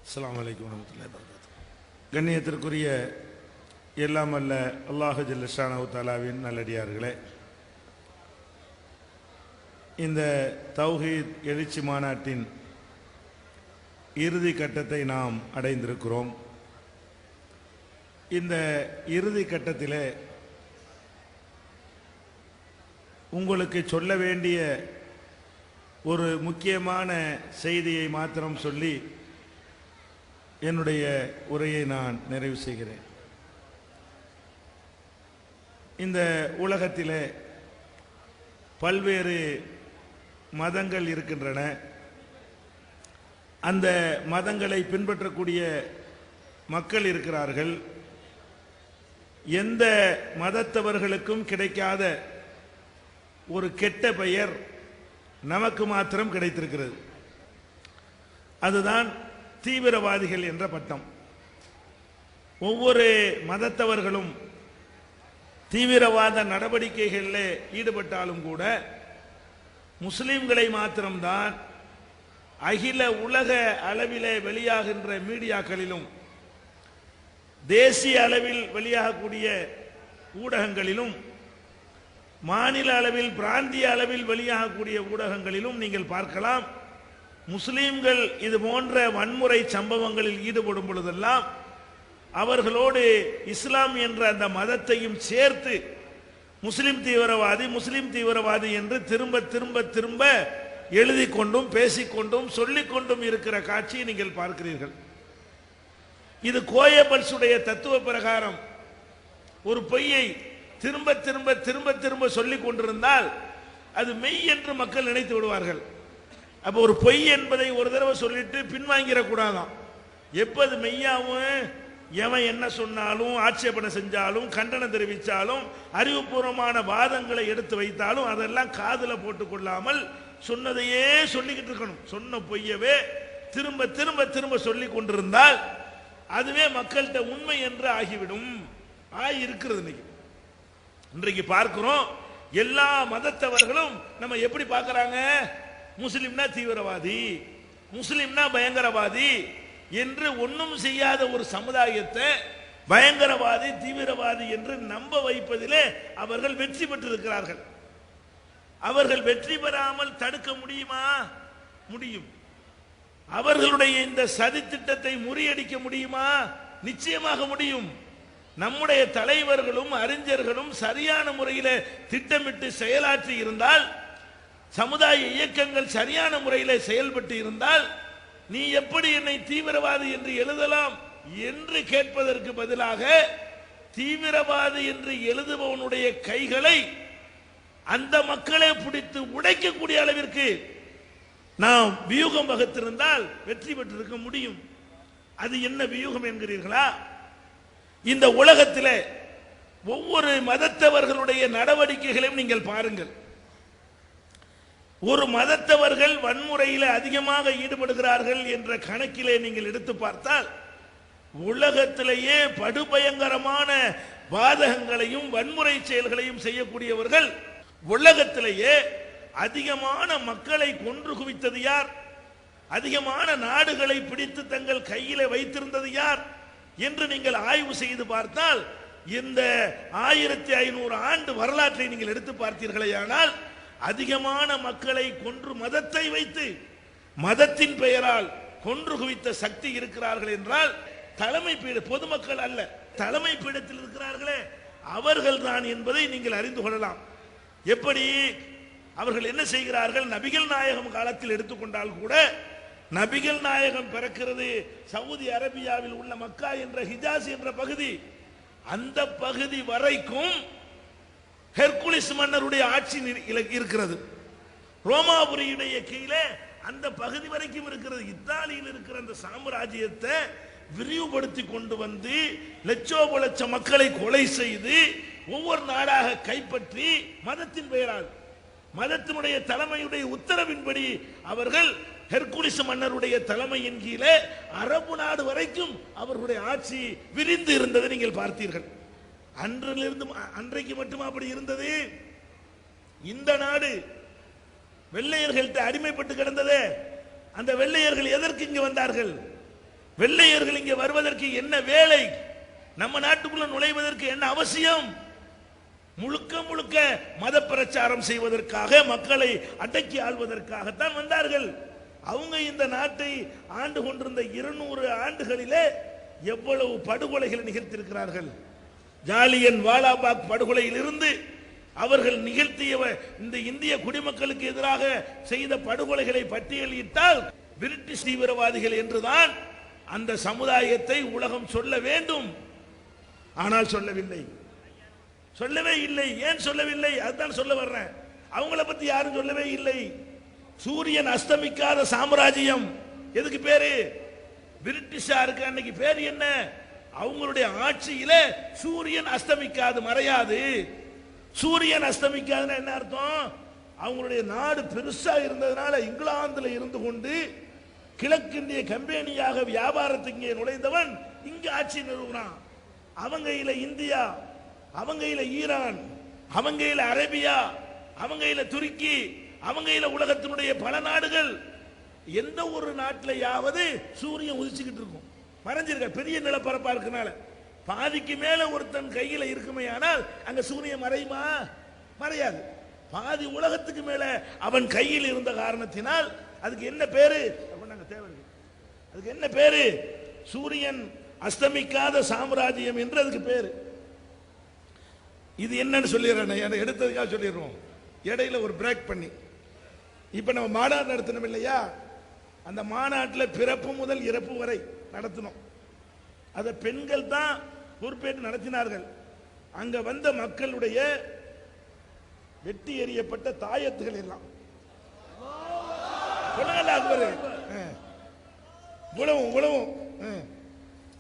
அஸ்ஸலாமு அலைக்கும் வரஹ்மத்துல்லாஹி வபரகாத்துஹு. கண்ணியத்திற்குரிய எல்லாம் அல்ல அல்லாஹு ஜல்ல ஷானஹு தஆலாவின் நல்லடியார்களே, இந்த தௌஹீத் எழுச்சி மாநாட்டின் இறுதி கட்டத்தை நாம் அடைந்திருக்கிறோம். இந்த இறுதி கட்டத்திலே உங்களுக்கு சொல்ல வேண்டிய ஒரு முக்கியமான செய்தியை மாத்திரம் சொல்லி என்னுடைய உரையை நான் நிறைவு செய்கிறேன். இந்த உலகத்திலே பல்வேறு மதங்கள் இருக்கின்றன. அந்த மதங்களை பின்பற்றக்கூடிய மக்கள் இருக்கிறார்கள். எந்த மதத்தவர்களுக்கும் கிடைக்காத ஒரு கெட்ட பெயர் நமக்கு மாத்திரம் கிடைத்திருக்கிறது. அதுதான் தீவிரவாதிகள் என்ற பட்டம். ஒவ்வொரு மதத்தவர்களும் தீவிரவாத நடவடிக்கைகளில் ஈடுபட்டாலும் கூட முஸ்லிம்களை மாத்திரம்தான் அகில உலக அளவிலே வெளியாகின்ற மீடியாக்களிலும் தேசிய அளவில் வெளியாகக்கூடிய ஊடகங்களிலும் மாநில அளவில் பிராந்திய அளவில் வெளியாகக்கூடிய ஊடகங்களிலும் நீங்கள் பார்க்கலாம். முஸ்லிம்கள் இது போன்ற வன்முறை சம்பவங்களில் ஈடுபடும் பொழுதெல்லாம் அவர்களோடு இஸ்லாம் என்ற அந்த மதத்தையும் சேர்த்து முஸ்லிம் தீவிரவாதி என்று திரும்ப திரும்ப திரும்ப எழுதி கொண்டும் பேசிக்கொண்டும் சொல்லிக்கொண்டும் இருக்கிற காட்சியை நீங்கள் பார்க்கிறீர்கள். இது கோயபல்ஸுடைய தத்துவ பிரகாரம் ஒரு பொய்யை திரும்ப திரும்ப திரும்ப திரும்ப சொல்லிக் கொண்டிருந்தால் அது மெய் என்று மக்கள் நினைத்து விடுவார்கள். அப்போ ஒரு பொய் என்பதை ஒரு தடவை சொல்லிட்டு பின்வாங்கிடக்கூடாதான். எப்ப அது மெய்யாவும் எவன் என்ன சொன்னாலும் ஆட்சேபனை செஞ்சாலும் கண்டனம் தெரிவித்தாலும் அறிவுபூர்வமான வாதங்களை எடுத்து வைத்தாலும் அதெல்லாம் காதுல போட்டுக் கொள்ளாமல் சொன்னதையே சொல்லிக்கிட்டு இருக்கணும். சொன்ன பொய்யவே திரும்ப திரும்ப திரும்ப சொல்லி கொண்டிருந்தால் அதுவே மக்கள்கிட்ட உண்மை என்று ஆகிவிடும். இருக்கிறது. இன்றைக்கு பார்க்கிறோம், எல்லா மதத்தவர்களும் நம்ம எப்படி பார்க்கறாங்க? முஸ்லிம்னா தீவிரவாதி, முஸ்லிம்னா பயங்கரவாதி என்று ஒன்றும் செய்யாத ஒரு சமுதாயத்தை பயங்கரவாதி தீவிரவாதி என்று நம்ப வைப்பதிலே அவர்கள் வெற்றி பெற்றிருக்கிறார்கள். அவர்கள் வெற்றி பெறாமல் தடுக்க முடியுமா? முடியும். அவர்களுடைய இந்த சதி திட்டத்தை முறியடிக்க முடியுமா? நிச்சயமாக முடியும். நம்முடைய தலைவர்களும் அறிஞர்களும் சரியான முறையில் திட்டமிட்டு செயலாற்றி இருந்தால், சமுதாய இயக்கங்கள் சரியான முறையில் செயல்பட்டு இருந்தால், நீ எப்படி என்னை தீவிரவாதி என்று எழுதலாம் என்று கேட்பதற்கு பதிலாக தீவிரவாதி என்று எழுதுபவனுடைய கைகளை அந்த மக்களை பிடித்து உடைக்கக்கூடிய அளவிற்கு நாம் வியூகம் வகுத்திருந்தால் வெற்றி பெற்றிருக்க முடியும். அது என்ன வியூகம் என்கிறீர்களா? இந்த உலகத்தில் ஒவ்வொரு மதத்தவர்களுடைய நடவடிக்கைகளையும் நீங்கள் பாருங்கள். ஒரு மதத்தவர்கள் வன்முறையில் அதிகமாக ஈடுபடுகிறார்கள் என்ற கணக்கிலே நீங்கள் எடுத்து பார்த்தால் உலகத்திலேயே படுபயங்கரமான பாதகங்களையும் வன்முறை செயல்களையும் செய்யக்கூடியவர்கள், உலகத்திலேயே அதிகமான மக்களை கொன்று குவித்தது யார்? அதிகமான நாடுகளை பிடித்து தங்கள் கையிலே வைத்திருந்தது யார் என்று நீங்கள் ஆய்வு செய்து பார்த்தால் இந்த 1500 ஆண்டு வரலாற்றை நீங்கள் எடுத்து பார்த்தீர்களேயானால் அதிகமான மக்களை கொன்று மதத்தை வைத்து மதத்தின் பெயரால் கொன்று குவித்த சக்தி இருக்கிறார்கள் என்றால் தலைமை பீட பொதுமக்கள் அல்ல, தலைமை பீடத்தில் இருக்கிறார்களே அவர்கள் தான் என்பதை நீங்கள் அறிந்து கொள்ளலாம். எப்படி அவர்கள் என்ன செய்கிறார்கள்? நபிகள் நாயகம் காலத்தில் எடுத்துக்கொண்டால் கூட நபிகள் நாயகம் பிறக்கிறது சவுதி அரேபியாவில் உள்ள மக்கா என்ற ஹிஜாஸ் என்ற பகுதி, அந்த பகுதி வரைக்கும் ஹெர்குலிஸ் மன்னருடைய ஆட்சி இருக்கிறது. ரோமாபுரியுடைய கீழே அந்த பகுதி வரைக்கும் இருக்கிறது. இத்தாலியில் இருக்கிற அந்த சாம்ராஜ்யத்தை விரிவுபடுத்தி கொண்டு வந்து லட்ச மக்களை கொலை செய்து ஒவ்வொரு நாடாக கைப்பற்றி மதத்தின் பெயரால் மதத்தினுடைய தலைமையுடைய உத்தரவின்படி அவர்கள் ஹெர்குலிஸ் மன்னருடைய தலைமையின் கீழே அரபு நாடு வரைக்கும் அவர்களுடைய ஆட்சி விரிந்து இருந்ததை நீங்கள் பார்த்தீர்கள். அன்றிலிருந்து அன்றைக்கு மட்டுமா அப்படி இருந்தது? இந்த நாடு வெள்ளையர்கள்ட்ட அடிமைப்பட்டு கிடந்ததே, அந்த வெள்ளையர்கள் எதற்கு இங்கு வந்தார்கள்? வெள்ளையர்கள் இங்கே வருவதற்கு என்ன வேலை, நம்ம நாட்டுக்குள்ள நுழைவதற்கு என்ன அவசியம்? முழுக்க முழுக்க மத பிரச்சாரம் செய்வதற்காக, மக்களை அடக்கி ஆள்வதற்காகத்தான் வந்தார்கள். அவங்க இந்த நாட்டை ஆண்டு கொண்டிருந்த 200 ஆண்டுகளிலே எவ்வளவு படுகொலைகளை நிகழ்த்தியிருக்கிறார்கள். ஜாலியன் வாலாபாக் படுகொலையில் இருந்து அவர்கள் நிகழ்த்திய இந்த இந்திய குடிமக்களுக்கு எதிராக செய்த படுகொலைகளை பட்டியலிட்டால் பிரிட்டிஷ் தீவிரவாதிகள் என்றுதான் அந்த சமுதாயத்தை உலகம் சொல்ல வேண்டும். ஆனால் சொல்லவில்லை, சொல்லவே இல்லை. ஏன் சொல்லவில்லை? அதுதான் சொல்ல வர்றேன். அவங்கள பத்தி யாரும் சொல்லவே இல்லை. சூரியன் அஸ்தமிக்காத சாம்ராஜ்யம் எதுக்கு பேரு? பிரிட்டிஷாருக்கு அன்னைக்கு பேர் என்ன? அவங்களுடைய ஆட்சியில சூரியன் அஸ்தமிக்காது, மறையாது. சூரியன் அஸ்தமிக்காதுன்னா என்ன அர்த்தம்? அவங்களுடைய நாடு பெருசா இருந்ததுனால இங்கிலாந்துல இருந்து கொண்டு கிழக்கிந்திய கம்பெனியாக வியாபாரத்துக்கு இங்கே நுழைந்தவன் இங்க ஆட்சி நிறுவனான். அவங்கையில இந்தியா, அவங்கையில ஈரான், அவங்கையில அரேபியா, அவங்கையில துருக்கி, அவங்கையில உலகத்தினுடைய பல நாடுகள். எந்த ஒரு நாட்டிலையாவது சூரியன் உதிச்சுக்கிட்டு இருக்கும், மறைஞ்சிருக்க பெரிய நிலப்பரப்பா இருக்கனால பாதிக்கு மேல ஒருத்தன் கையில இருக்குமே, ஆனால் அங்க சூரியன் மறையுமா? மறையாது. பாதி உலகத்துக்கு மேல அவன் கையில் இருந்த காரணத்தினால் அதுக்கு என்ன பேரு? அதுக்கு என்ன பேரு? சூரியன் அஸ்தமிக்காத சாம்ராஜ்யம் என்று அதுக்கு பேரு. இது என்னன்னு சொல்லிடுறேன், எடுத்ததுக்காக சொல்லிடுறோம். இடையில ஒரு பிரேக் பண்ணி, இப்ப நம்ம மாநாடு நடத்தணும் இல்லையா? அந்த மாநாட்டில் பிறப்பு முதல் இறப்பு வரை நடத்தணும். அதை பெண்கள் தான் பொறுப்பேற்று நடத்தினார்கள். அங்க வந்த மக்களுடைய வெட்டி எறியப்பட்ட தாயத்துகள் எல்லாம் உழவும்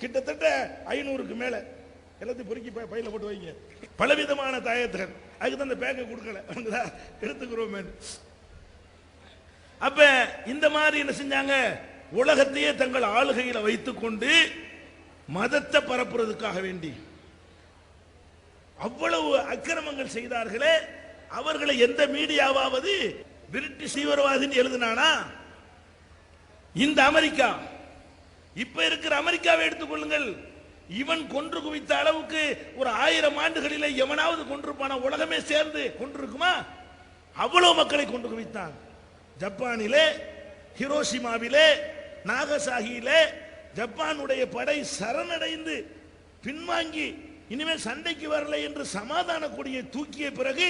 கிட்டத்தட்ட 500க்கு மேல எல்லாத்தையும் பொறுக்கி பையில போட்டு வைங்க. பலவிதமான தாயத்துகள். அதுக்கு தான் அந்த பேக்கை கொடுக்கல, எடுத்துக்கிறோம். அப்ப இந்த மாதிரி என்ன செஞ்சாங்க? உலகத்தையே தங்கள் ஆளுகையில வைத்துக் கொண்டு மதத்தை பரப்புறதுக்காக வேண்டி அவ்வளவு அக்கிரமங்கள் செய்தார்களே. அவர்களை எந்த மீடியாவாவது பிரிட்டிஷ் தீவிரவாதின்னு எழுதினானா? இந்த அமெரிக்கா, இப்ப இருக்கிற அமெரிக்காவை எடுத்துக்கொள்ளுங்கள். இவன் கொன்று குவித்த அளவுக்கு ஒரு 1000 ஆண்டுகளிலே எவனாவது கொன்றிருப்பான? உலகமே சேர்ந்து கொன்றிருக்குமா? அவ்வளவு மக்களை கொன்று குவித்தான். ஜப்பானிலே, ஹிரோஷிமாவிலே, நாகசாகியிலே ஜப்பானுடைய படை சரணடைந்து பின்வாங்கி இனிமேல் சண்டைக்கு வரலை என்று சமாதான கொடியை தூக்கிய பிறகு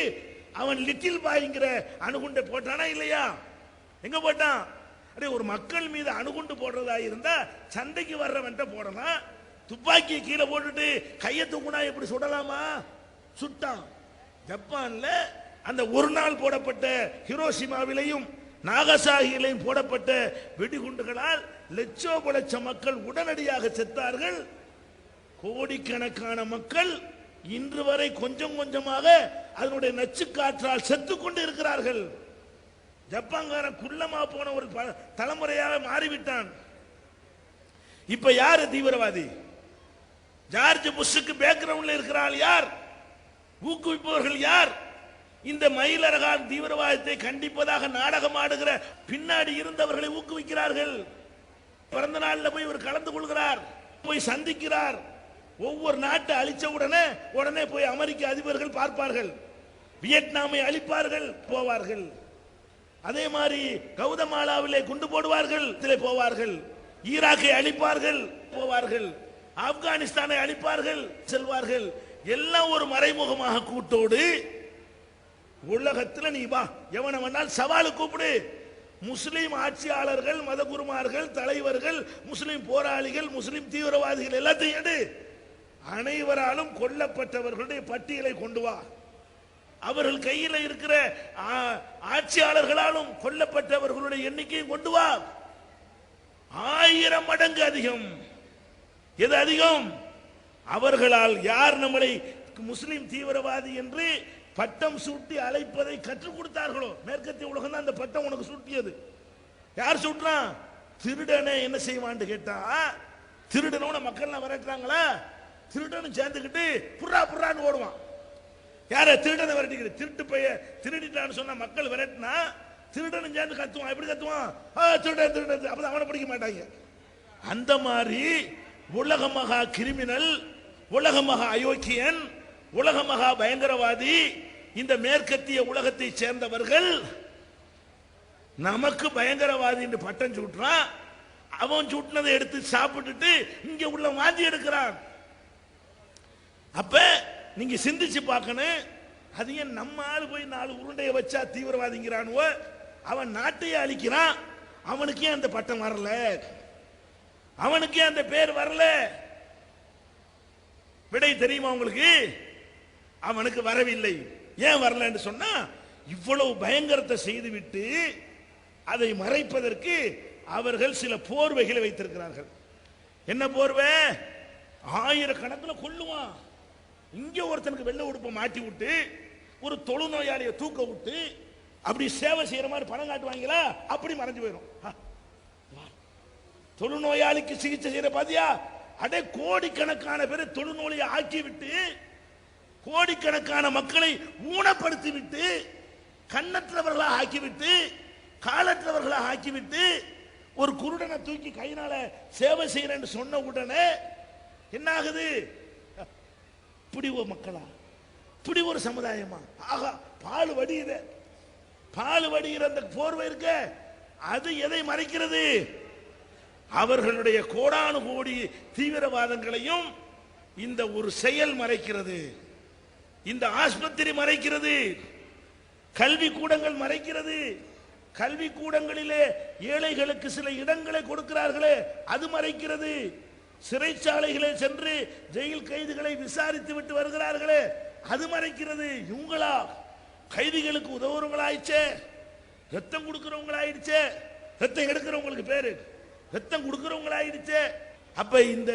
அவன் லிட்டில் பாய்ங்கிற அணுகுண்டை போட்டானா இல்லையா? எங்க போட்டான்? அடே, ஒரு மக்கள் மீது அணுகுண்டு போடுறதா இருந்தா சண்டைக்கு வர்றவன்ட்ட போடலாம். துப்பாக்கியை கீழே போட்டுட்டு கையை தூக்குனா எப்படி சுடலாமா? சுட்டான். ஜப்பான்ல அந்த ஒரு நாள் போடப்பட்ட ஹிரோஷிமாவிலையும் நாகசாகியிலையும் போடப்பட்ட வெடிகுண்டுகளால் லட்சோப மக்கள் உடனடியாக செத்தார்கள். கோடிக்கணக்கான மக்கள் இன்று வரை கொஞ்சம் கொஞ்சமாக அதனுடைய நச்சு காற்றால் செத்துக் கொண்டு இருக்கிறார்கள். ஜப்பான்காரன் குள்ளமா போன ஒரு தலைமுறையாக மாறிவிட்டான். இப்ப யாரு தீவிரவாதி? ஜார்ஜ் புஷ்ஷுக்கு பேக்ரவுண்ட்ல இருக்கிறாள் யார்? ஊக்குவிப்பவர்கள் யார்? இந்த மயிலரகான் தீவிரவாதத்தை கண்டிப்பதாக நாடகம் ஆடுகிற பின்னாடி இருந்தவர்களை ஊக்குவிக்கிறார்கள். பிறந்த நாளில் போய் இவர் கலந்து கொள்கிறார், போய் சந்திக்கிறார். ஒவ்வொரு நாட்டை அழிச்ச உடனே போய் அமெரிக்க அதிபர்கள் பார்ப்பார்கள், வியட்நாமை அழிப்பார்கள், போவார்கள். அதே மாதிரி கவுதமாலாவிலே குண்டு போடுவார்கள், போவார்கள். ஈராக்கை அழிப்பார்கள், போவார்கள். ஆப்கானிஸ்தானை அழிப்பார்கள், செல்வார்கள். எல்லாம் ஒரு மறைமுகமாக கூட்டோடு உலகத்தில் நீ வா, எவனை வேணால் சவாலு கூப்பிடு. முஸ்லிம் ஆட்சியாளர்கள், மதகுருமார்கள், தலைவர்கள், முஸ்லிம் போராளிகள், முஸ்லிம் தீவிரவாதிகள் எல்லாத்தையும் எடு. அனைவராலும் கொல்லப்பட்டவர்களுடைய பட்டியலை கொண்டு வா. அவர்கள் கையில் இருக்கிற ஆட்சியாளர்களாலும் கொல்லப்பட்டவர்களுடைய எண்ணிக்கையை கொண்டு வா. 1000 மடங்கு அதிகம். எது அதிகம்? அவர்களால் யார் நம்மளை முஸ்லிம் தீவிரவாதி என்று பட்டம் சூட்டி அழைப்பதை கற்றுக் கொடுத்தார்களோ, மேற்கத்திய உலகம் தான் அந்த பட்டம் உனக்கு சூட்டியது. யார் சூட்டுறான்? திருடனை என்ன செய்வான்னு கேட்டா, திருடனோட மக்கள் விரட்டுறாங்களா, திருடனும் சேர்ந்துக்கிட்டு புறா புறான்னு ஓடுவான். யார? திருடனை விரட்டிக்கிட்டு. திருட்டு பைய திருடிட்டான்னு சொன்னா மக்கள் விரட்டினா திருடனும் சேர்ந்து கத்துவான். எப்படி கத்துவான்? திருடன் திருடன். அப்பதான் அவனை பிடிக்க மாட்டாங்க. அந்த மாதிரி உலக மகா கிரிமினல், உலக மகா அயோக்கியன், உலக மகா பயங்கரவாதி இந்த மேற்கத்திய உலகத்தை சேர்ந்தவர்கள் நமக்கு பயங்கரவாதி என்று பட்டம் சூட்டுறான். அவன் சூட்டினதை எடுத்து சாப்பிட்டுட்டு இங்க உள்ள வாந்தி எடுக்கிறான். அப்ப நீங்க சிந்திச்சு பார்க்கணும். அது ஏன் நம்ம ஆளு போய் 4 உருண்டையை வச்சா தீவிரவாதிங்கிறானுவோ, அவன் நாட்டையே அழிக்கிறான், அவனுக்கே அந்த பட்டம் வரல, அவனுக்கே அந்த பேர் வரல. விடை தெரியுமா உங்களுக்கு? அவனுக்கு வரவில்லை. ஏன் வரலன்னு சொன்னா, இவ்வளவு பயங்கரத்தை செய்துவிட்டு அதை மறைப்பதற்கு அவர்கள் சில போர்வைகளை வைத்திருக்கிறார்கள். என்ன போர்வை? ஆயிரக்கணக்கில் கொல்லுவான். இங்க ஒருத்தனுக்கு வெள்ளை உடுப்பை மாட்டி விட்டு ஒரு தொழுநோயாளியை தூக்க விட்டு அப்படி சேவை செய்யற மாதிரி பணம் காட்டுவாங்களா, அப்படி மறைஞ்சு போயிடும். தொழுநோயாளிக்கு சிகிச்சை செய்யற பாத்தியா? அடே கோடிக்கணக்கான பேரை தொழுநோயை ஆக்கி விட்டு, கோடிக்கணக்கான மக்களை ஊனப்படுத்தி விட்டு, கண்ணற்றவர்களாக ஆக்கிவிட்டு, காலற்றவர்களாக ஆக்கிவிட்டு, ஒரு குருடனை தூக்கி கையினால சேவை செய்யறேன்னு சொன்ன உடனே என்ன ஆகுது? இப்படி ஒரு மக்களா, இப்படி ஒரு சமுதாயமா? ஆகா, பால் வடியுத, பால் வடிகிற அந்த போர்வை இருக்க, அது எதை மறைக்கிறது? அவர்களுடைய கோடானு கோடி தீவிரவாதங்களையும் இந்த ஒரு செயல் மறைக்கிறது. இந்த ஆஸ்பத்திரி மறைக்கிறது, கல்வி கூடங்கள் மறைக்கிறது. கல்வி கூடங்களிலே ஏழைகளுக்கு சில இடங்களை கொடுக்கிறார்களே, அது மறைக்கிறது. சிறைச்சாலைகளை சென்று ஜெயில் கைதிகளை விசாரித்து விட்டு வருகிறார்களே, அது மறைக்கிறது. இவங்களா கைதிகளுக்கு உதவுறவங்களாயிடுச்சே, ரத்தம் கொடுக்கிறவங்களாயிடுச்சே, ரத்தம் எடுக்கிறவங்களுக்கு பேரு ரத்தம் கொடுக்கிறவங்களாயிடுச்சே. அப்ப இந்த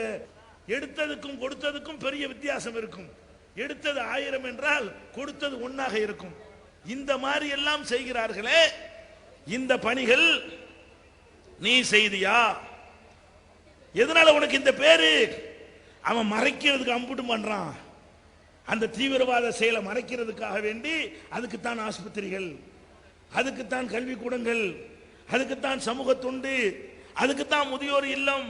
எடுத்ததுக்கும் கொடுத்ததுக்கும் பெரிய வித்தியாசம் இருக்கும். எடுத்தது 1000 என்றால் கொடுத்தது 1 இருக்கும். இந்த மாதிரி எல்லாம் செய்கிறார்களே, இந்த பணிகள் நீ செய்தியா? எதனால உனக்கு இந்த பேரு? அவன் மறைக்கிறதுக்கு அம்புட்டு பண்றான். அந்த தீவிரவாத செயலை மறைக்கிறதுக்காக வேண்டி அதுக்குத்தான் ஆஸ்பத்திரிகள், அதுக்குத்தான் கல்வி கூடங்கள், அதுக்குத்தான் சமூக தொண்டு, அதுக்குத்தான் முதியோர் இல்லம்,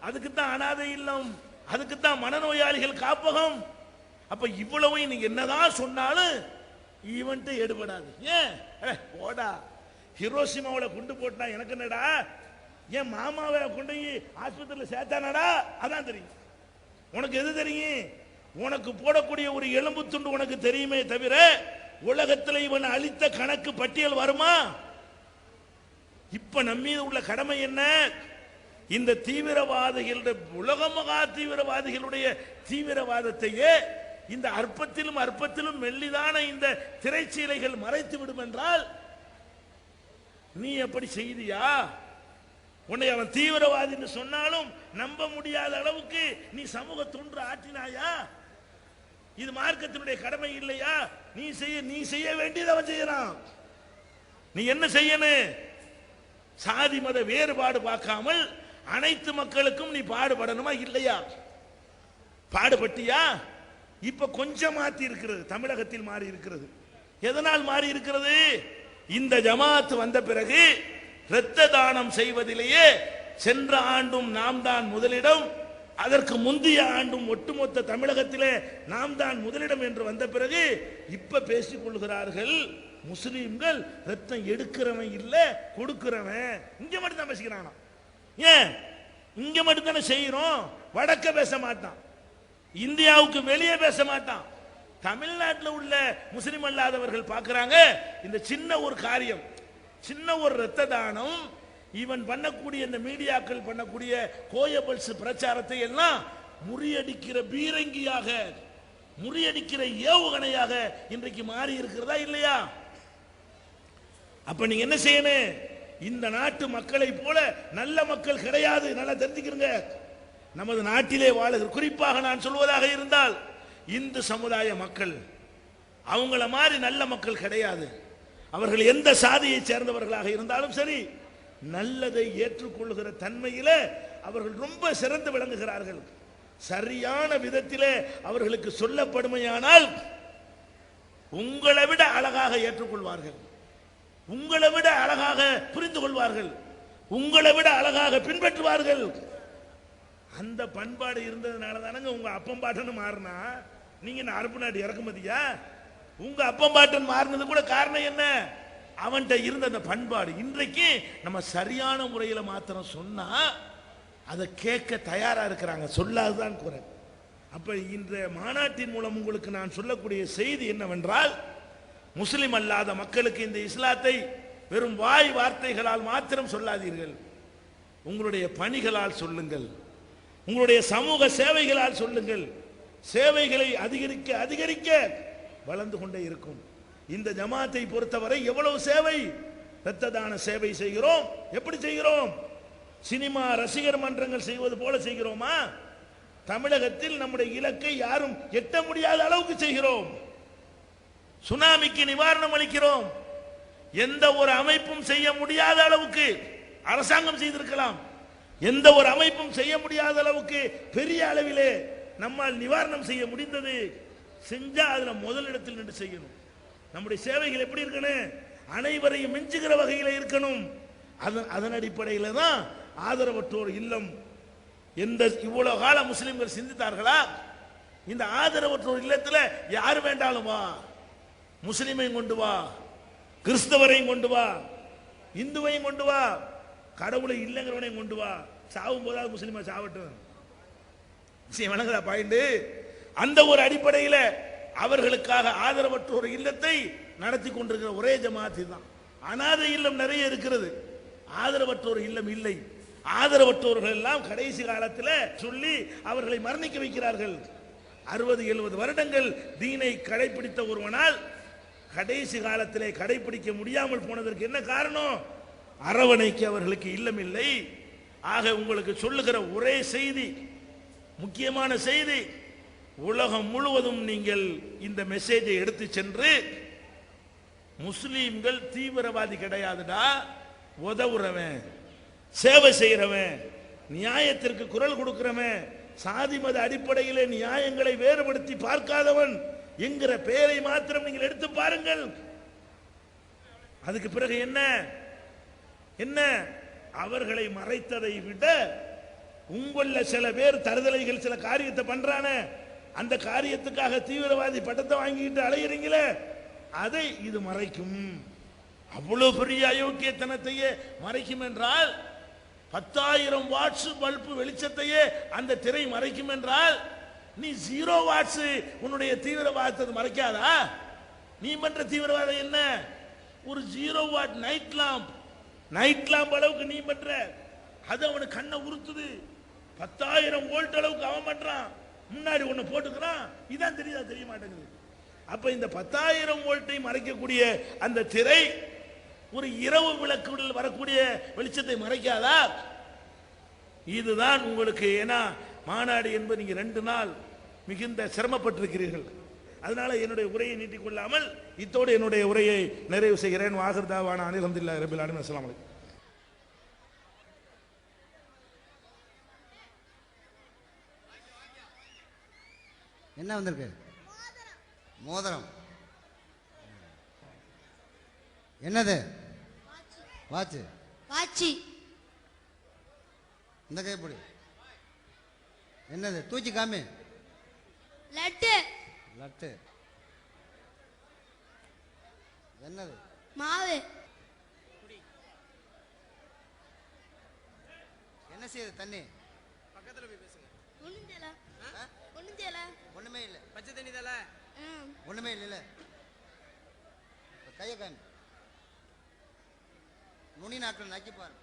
அதுக்குத்தான் அனாதை இல்லம், அதுக்குத்தான் மனநோயாளிகள் காப்பகம். அப்ப இவ்வளவு நீங்க என்னதான் சொன்னாலும் ஈவென்ட் எடுபடாது. ஏன் போடா, ஹிரோஷிமாவோட குண்டு போட்டா எனக்கு என்னடா, என் மாமாவை கொண்டு ஆஸ்பத்திரியில் சேர்த்தானடா, அதான் தெரியும். உனக்கு எது தெரியும்? உனக்கு போடக்கூடிய ஒரு எலும்பு துண்டு உனக்கு தெரியுமே தவிர உலகத்தில் இவன் அளித்த கணக்கு பட்டியல் வருமா? இப்ப நம்மீது உள்ள கடமை என்ன? இந்த தீவிரவாதிகளுடைய, உலக மகா தீவிரவாதிகளுடைய தீவிரவாதத்தையே இந்த அற்பத்திலும் அற்பத்திலும் மெல்லிதான இந்த திரைச்சீலைகள் மறைத்து விடும் என்றால் நீ எப்படி செய்தியா? உன்னை அவன் தீவிரவாதி என்று சொன்னாலும் நம்ப முடியாத அளவுக்கு நீ சமூக தொன்று ஆற்றினாயா? இது மார்க்கத்தினுடைய கடமை இல்லையா? நீ செய்ய வேண்டியது அவன் செய்யறான். நீ என்ன செய்யணும்? சாதி மத வேறுபாடு பார்க்காமல் அனைத்து மக்களுக்கும் நீ பாடுபடணுமா இல்லையா? பாடுபட்டியா? இப்ப கொஞ்சம் மாற்றி இருக்கிறது, தமிழகத்தில் மாறி இருக்கிறது. எதனால் மாறி இருக்கிறது? இந்த ஜமாத் வந்த பிறகு இரத்த தானம் செய்வதிலேயே சென்ற ஆண்டும் நாம் தான் முதலிடம், அதற்கு முந்தைய ஆண்டும் ஒட்டுமொத்த தமிழகத்திலே நாம் தான் முதலிடம் என்று வந்த பிறகு இப்ப பேசிக் கொள்கிறார்கள் முஸ்லீம்கள் ரத்தம் எடுக்கிறவன் இல்ல கொடுக்கிறவன். இங்க மட்டும் தான் பேசிக்கிறான். ஏன் இங்க மட்டும் தானே செய்யறோம்? வடக்க பேச மாட்டான், இந்தியாவுக்கு வெளியே பேச மாட்டான். தமிழ்நாட்டில் உள்ள முஸ்லிம் அல்லாதவர்கள் பார்க்கிறாங்க, இந்த சின்ன ஒரு காரியம், சின்ன ஒரு இரத்த தானம், இவன் பண்ணக்கூடிய இந்த மீடியாக்கள் பண்ணக்கூடிய கோயபல்ஸ் பிரச்சாரத்தை எல்லாம் முறியடிக்கிற பீரங்கியாக, முறியடிக்கிற ஏவுகணையாக இன்றைக்கு மாறி இருக்கிறதா இல்லையா? அப்ப நீங்க என்ன செய்யணும்? இந்த நாட்டு மக்களை போல நல்ல மக்கள் கிடையாது, நல்லா தெரிஞ்சுக்கிறங்க. நமது நாட்டிலே வாழுகிற, குறிப்பாக நான் சொல்வதாக இருந்தால் இந்து சமுதாய மக்கள், அவங்கள மாதிரி நல்ல மக்கள் கிடையாது. அவர்கள் எந்த சாதியை சேர்ந்தவர்களாக இருந்தாலும் சரி, நல்லதை ஏற்றுக்கொள்ளுகிற தன்மையில அவர்கள் ரொம்ப சிறந்து விளங்குகிறார்கள். சரியான விதத்திலே அவர்களுக்கு சொல்லப்படுமையானால் உங்களை விட அழகாக ஏற்றுக்கொள்வார்கள், உங்களை விட அழகாக புரிந்து கொள்வார்கள், உங்களை விட அழகாக பின்பற்றுவார்கள். அந்த பண்பாடு இருந்ததுனால தானங்க உங்க அப்பம்பாட்டன்னு மாறினா. நீங்க என்ன அரபு நாடு இறக்குமதியா? உங்க அப்பம்பாட்டன் மாறினது கூட காரணம் என்ன? அவன்கிட்ட இருந்த அந்த பண்பாடு. இன்றைக்கு நம்ம சரியான முறையில் மாத்திரம் சொன்னா அதை கேட்க தயாரா இருக்கிறாங்க, சொல்லாதுதான் குறை. அப்ப இந்த மாநாட்டின் மூலம் உங்களுக்கு நான் சொல்லக்கூடிய செய்தி என்னவென்றால், முஸ்லிம் அல்லாத மக்களுக்கு இந்த இஸ்லாத்தை வெறும் வாய் வார்த்தைகளால் மாத்திரம் சொல்லாதீர்கள், உங்களுடைய பணிகளால் சொல்லுங்கள், உங்களுடைய சமூக சேவைகளால் சொல்லுங்கள். சேவைகளை அதிகரிக்க அதிகரிக்க வளர்ந்து கொண்டே இருக்கும். இந்த ஜமாத்தை பொறுத்தவரை எவ்வளவு சேவை, இரத்த தான சேவை செய்கிறோம். எப்படி செய்கிறோம்? சினிமா ரசிகர் மன்றங்கள் செய்வது போல செய்கிறோமா? தமிழகத்தில் நம்முடைய இலக்கை யாரும் எட்ட முடியாத அளவுக்கு செய்கிறோம். சுனாமிக்கு நிவாரணம் அளிக்கிறோம். எந்த ஒரு அமைப்பும் செய்ய முடியாத அளவுக்கு அரசாங்கம் செய்திருக்கலாம். எந்த ஒரு அமைப்பும் செய்ய முடியாத அளவுக்கு பெரிய அளவிலே நம்மால் நிவாரணம் செய்ய முடிந்தது. செஞ்சா அதுல முதலிடத்தில் நின்று செய்யணும். நம்முடைய சேவைகள் எப்படி இருக்கணும்? அனைவரையும் மிஞ்சுகிற வகையில் இருக்கணும். அதன் அடிப்படையில் தான் ஆதரவற்றோர் இல்லம். எந்த இவ்வளவு கால முஸ்லிம்கள் சிந்தித்தார்களா? இந்த ஆதரவற்றோர் இல்லத்தில் யார் வேண்டாலும் வா, முஸ்லிமையும் கொண்டு வா, கிறிஸ்தவரையும் கொண்டு வா, இந்துவையும் கொண்டு வா, கடவுளை இல்லைங்கிறவனையும் கொண்டு வா, சாவும் போதாவது முஸ்லிமா சாவட்டும். வணங்குதா பாயிண்டு? அந்த ஒரு அடிப்படையில் அவர்களுக்காக ஆதரவற்றோர் இல்லத்தை நடத்தி கொண்டிருக்கிற ஒரே ஜமாத் தான். அனாதை இல்லம் நிறைய இருக்கிறது, ஆதரவற்றோர் இல்லம் இல்லை. ஆதரவற்றோர்கள் எல்லாம் கடைசி காலத்தில் சொல்லி அவர்களை மரணிக்க வைக்கிறார்கள். 60-70 வருடங்கள் தீனை கடைபிடித்த ஒருவனால் கடைசி காலத்திலே கடைபிடிக்க முடியாமல் போனதற்கு என்ன காரணம்? அரவணைக்கு அவர்களுக்கு இல்லம் இல்லை. ஆக உங்களுக்கு சொல்லுகிற ஒரே செய்தி, முக்கியமான செய்தி, உலகம் முழுவதும் நீங்கள் இந்த மெசேஜை எடுத்து சென்று, முஸ்லீம்கள் தீவிரவாதி கிடையாதுடா, உதவுறவன், சேவை செய்யறவன், நியாயத்திற்கு குரல் கொடுக்கிறவன், சாதி மத அடிப்படையிலே நியாயங்களை வேறுபடுத்தி பார்க்காதவன் என்கிற பெயரை மாத்திரம் நீங்கள் எடுத்து பாருங்கள். அதுக்கு பிறகு என்ன என்ன அவர்களை மறைத்ததை விட உங்கள சில பேர் தருதலைகள் சில காரியத்தை பண்றான, அந்த காரியத்துக்காக தீவிரவாதி பட்டத்தை வாங்கிட்டு அலையிறீங்களே, அதை இது மறைக்கும். அவ்வளவு பெரிய அயோக்கியத்தனத்தையே மறைக்கும் என்றால், 10,000 வாட்ஸ் பல்பு வெளிச்சத்தையே அந்த திரை மறைக்கும் என்றால், நீ 0 வாட்ஸ் உன்னுடைய தீவிரவாதத்தை மறைக்காதா? நீ பண்ற தீவிரவாதம் என்ன? ஒரு 0 வாட் நைட் லாம்ப் அளவுக்கு நீ பண்ற, அது அவனுக்கு கண்ணை உறுத்துது. 10,000 வோல்ட் அளவுக்கு அவன் பண்றான், முன்னாடி ஒண்ணு போட்டுக்கிறான், இதான் தெரியுதா? தெரிய மாட்டேங்குது. அப்ப இந்த 10,000 வோல்ட்டை மறைக்கக்கூடிய அந்த திரை ஒரு இரவு விளக்குகளில் வரக்கூடிய வெளிச்சத்தை மறைக்காதா? இதுதான் உங்களுக்கு. ஏன்னா மாநாடு என்பது நீங்க 2 நாள் மிகுந்த சிரமப்பட்டிருக்கிறீர்கள். அதனால என்னுடைய உரையை நீட்டிக் கொள்ளாமல் இத்தோடு என்னுடைய உரையை நிறைவு செய்கிறேன். வாஹிர் தாவானா அனில் அல்ஹம்துலில்லாஹி ரப்பில் ஆலமீன். அஸ்ஸலாமு அலைக்கும். என்ன வந்திருக்கு? மோதிரம். என்னது? வாட்ச். வாட்சி. இந்த கைப்பிடி என்னது? தூக்கி காமி. லட்டு. லட்டு. என்னது? மாவு. என்ன செய்யுது? தண்ணி. பக்கத்துல போய் பேசுங்க. ஒண்ணுமே இல்லை. பச்சை தண்ணி தல ஒண்ணுமே இல்ல. கைய காமி. நுனி நாட்கள் நக்கி பாரு.